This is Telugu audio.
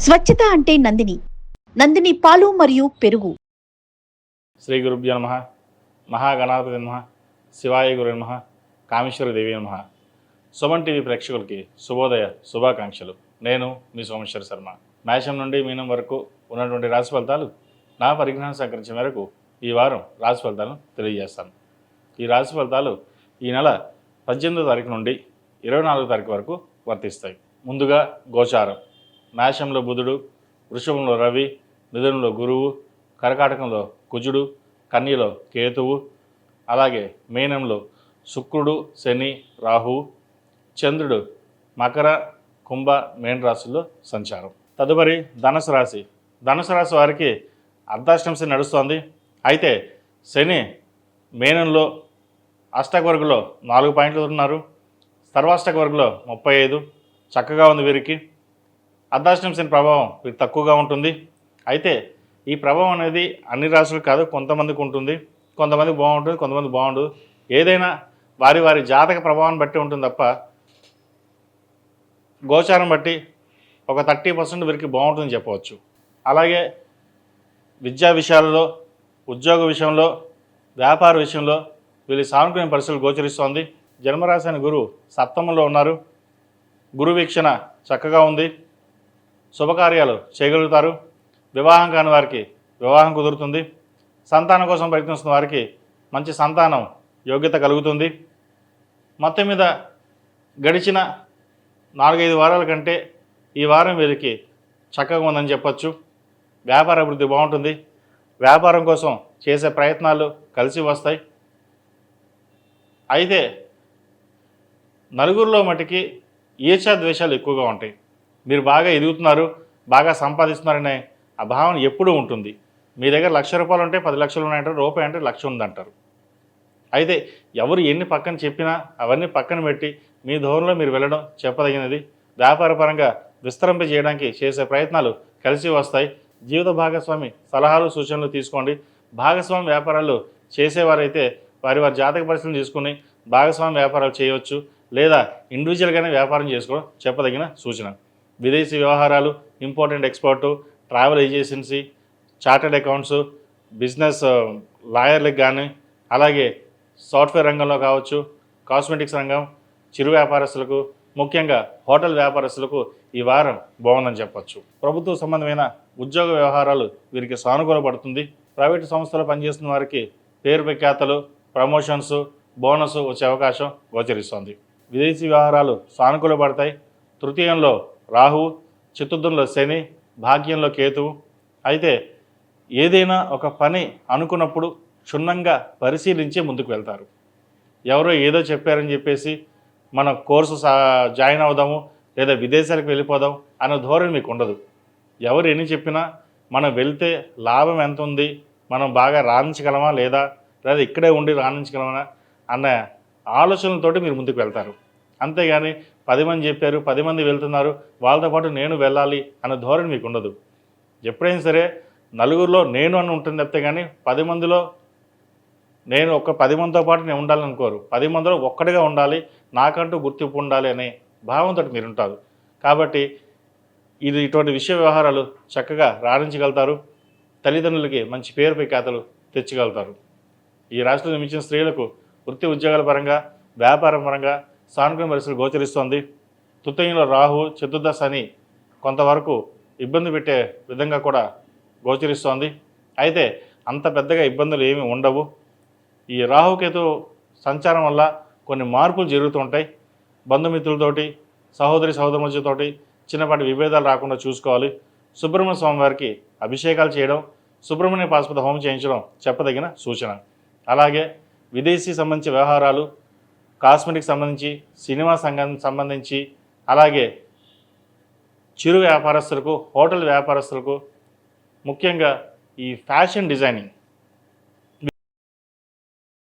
స్వచ్ఛత అంటే నందిని. నందిని పాలు మరియు పెరుగు. శ్రీ గురుభ్యో నమః. మహాగణాధిపతి నమః. శివాయ గురు నమః. కామేశ్వర దేవి నమః. సుమన్ టీవీ ప్రేక్షకులకి శుభోదయ శుభాకాంక్షలు. నేను మీ సోమేశ్వర శర్మ. మేషం నుండి మీనం వరకు ఉన్నటువంటి రాశి ఫలితాలు నా పరిజ్ఞానం సహకరించిన మేరకు ఈ వారం రాశి ఫలితాలను తెలియజేస్తాను. ఈ రాశి ఫలితాలు ఈ నెల 18వ తారీఖు నుండి 24వ తారీఖు వరకు వర్తిస్తాయి. ముందుగా గోచారం. మేషంలో బుధుడు, వృషభంలో రవి, మిథునంలో గురువు, కర్కాటకంలో కుజుడు, కన్యలో కేతువు, అలాగే మీనంలో శుక్రుడు, శని, రాహువు, చంద్రుడు మకర, కుంభ, మీన రాశుల్లో సంచారం. తదుపరి ధనుసు రాశి. ధనుసు రాశి వారికి అర్ధాష్టమ శని నడుస్తోంది. అయితే శని మీనంలో అష్టక వర్గంలో 4 పాయింట్లు ఉన్నారు. సర్వాష్టక వర్గంలో 35 చక్కగా ఉంది వీరికి. అర్ధాష్టమ శని ప్రభావం వీరికి తక్కువగా ఉంటుంది. అయితే ఈ ప్రభావం అనేది అన్ని రాశులకు కాదు, కొంతమందికి ఉంటుంది. కొంతమందికి బాగుంటుంది, కొంతమంది బాగుండదు. ఏదైనా వారి వారి జాతక ప్రభావాన్ని బట్టి ఉంటుంది తప్ప గోచారం బట్టి ఒక 30% వీరికి బాగుంటుందని చెప్పవచ్చు. అలాగే విద్యా విషయాలలో, ఉద్యోగ విషయంలో, వ్యాపార విషయంలో వీళ్ళు సానుకూల పరిస్థితులు గోచరిస్తోంది. జన్మరాశి అని గురువు సప్తమంలో ఉన్నారు. గురు వీక్షణ చక్కగా ఉంది. శుభకార్యాలు చేయగలుగుతారు. వివాహం కాని వారికి వివాహం కుదురుతుంది. సంతానం కోసం ప్రయత్నిస్తున్న వారికి మంచి సంతానం యోగ్యత కలుగుతుంది. మొత్తం మీద గడిచిన 4-5 వారాల కంటే ఈ వారం వీరికి చక్కగా ఉందని చెప్పచ్చు. వ్యాపార అభివృద్ధి బాగుంటుంది. వ్యాపారం కోసం చేసే ప్రయత్నాలు కలిసి వస్తాయి. అయితే నలుగురిలో మటుకి ఈర్ష్యాద్వేషాలు ఎక్కువగా ఉంటాయి. మీరు బాగా ఎదుగుతున్నారు, బాగా సంపాదిస్తున్నారనే ఆ భావన ఎప్పుడూ ఉంటుంది. మీ దగ్గర ₹1,00,000 ఉంటే 10 లక్షలు ఉన్నాయంటారు, రూపాయి అంటే 1,00,000 ఉందంటారు. అయితే ఎవరు ఎన్ని పక్కన చెప్పినా అవన్నీ పక్కన పెట్టి మీ ధోరణిలో మీరు వెళ్ళడం చెప్పదగినది. వ్యాపారపరంగా విస్తరింప చేయడానికి చేసే ప్రయత్నాలు కలిసి వస్తాయి. జీవిత భాగస్వామి సలహాలు సూచనలు తీసుకోండి. భాగస్వామి వ్యాపారాలు చేసేవారైతే వారి వారి జాతక పరిస్థితులు తీసుకుని భాగస్వామి వ్యాపారాలు చేయవచ్చు, లేదా ఇండివిజువల్గానే వ్యాపారం చేసుకోవడం చెప్పదగిన సూచన. విదేశీ వ్యవహారాలు, important export, travel agency, chartered accounts, business లాయర్లకు కానీ, అలాగే సాఫ్ట్వేర్ రంగంలో కావచ్చు, కాస్మెటిక్స్ రంగం, చిరు వ్యాపారస్తులకు, ముఖ్యంగా హోటల్ వ్యాపారస్తులకు ఈ వారం బాగుందని చెప్పచ్చు. ప్రభుత్వ సంబంధమైన ఉద్యోగ వ్యవహారాలు వీరికి సానుకూల పడుతుంది. ప్రైవేటు సంస్థలో పనిచేస్తున్న వారికి పేరు ప్రఖ్యాతలు, ప్రమోషన్స్, బోనస్ వచ్చే అవకాశం గోచరిస్తోంది. విదేశీ వ్యవహారాలు సానుకూల పడతాయి. తృతీయంలో రాహువు, చతుర్థంలో శని, భాగ్యంలో కేతువు. అయితే ఏదైనా ఒక పని అనుకున్నప్పుడు క్షుణ్ణంగా పరిశీలించి ముందుకు వెళ్తారు. ఎవరో ఏదో చెప్పారని చెప్పేసి మన కోర్సు జాయిన్ అవుదాము, లేదా విదేశాలకు వెళ్ళిపోదాం అనే ధోరణి మీకు ఉండదు. ఎవరు ఎన్ని చెప్పినా మనం వెళ్తే లాభం ఎంత ఉంది, మనం బాగా రాణించగలమా లేదా ఇక్కడే ఉండి రాణించగలమా అన్న ఆలోచనలతోటి మీరు ముందుకు వెళ్తారు. అంతేగాని 10 మంది చెప్పారు, 10 మంది వెళ్తున్నారు, వాళ్ళతో పాటు నేను వెళ్ళాలి అన్న ధోరణి మీకు ఉండదు. ఎప్పుడైనా సరే నలుగురిలో నేను అని ఉంటుంది తప్పితే కానీ 10 మందిలో నేను 10 మందితో పాటు నేను ఉండాలని అనుకోరు. 10 మందిలో ఒక్కడిగా ఉండాలి, నాకంటూ గుర్తింపు ఉండాలి అనే భావంతో మీరు ఉంటారు. కాబట్టి ఇటువంటి విషయ వ్యవహారాలు చక్కగా రాణించగలుగుతారు. తల్లిదండ్రులకి మంచి పేరు ప్రఖ్యాతలు తెచ్చగలుగుతారు. ఈ రాశిలో జన్మించిన స్త్రీలకు వృత్తి ఉద్యోగాల పరంగా, వ్యాపారం పరంగా సానుకూల పరిస్థితులు గోచరిస్తోంది. తృతీయంలో రాహు, చతుర్థ శని కొంతవరకు ఇబ్బంది పెట్టే విధంగా కూడా గోచరిస్తోంది. అయితే అంత పెద్దగా ఇబ్బందులు ఏమీ ఉండవు. ఈ రాహుకేతు సంచారం వల్ల కొన్ని మార్పులు జరుగుతుంటాయి. బంధుమిత్రులతోటి, సహోదరులతోటి చిన్నపాటి విభేదాలు రాకుండా చూసుకోవాలి. సుబ్రహ్మణ్య స్వామి వారికి అభిషేకాలు చేయడం, సుబ్రహ్మణ్య పాశుపత హోమం చేయించడం చెప్పదగిన సూచన. అలాగే విదేశీ సంబంధించి వ్యవహారాలు, కాస్మెటిక్స్ సంబంధించి, సినిమా సంబంధించి, అలాగే చిరు వ్యాపారస్తులకు, హోటల్ వ్యాపారస్తులకు, ముఖ్యంగా ఈ ఫ్యాషన్ డిజైనింగ్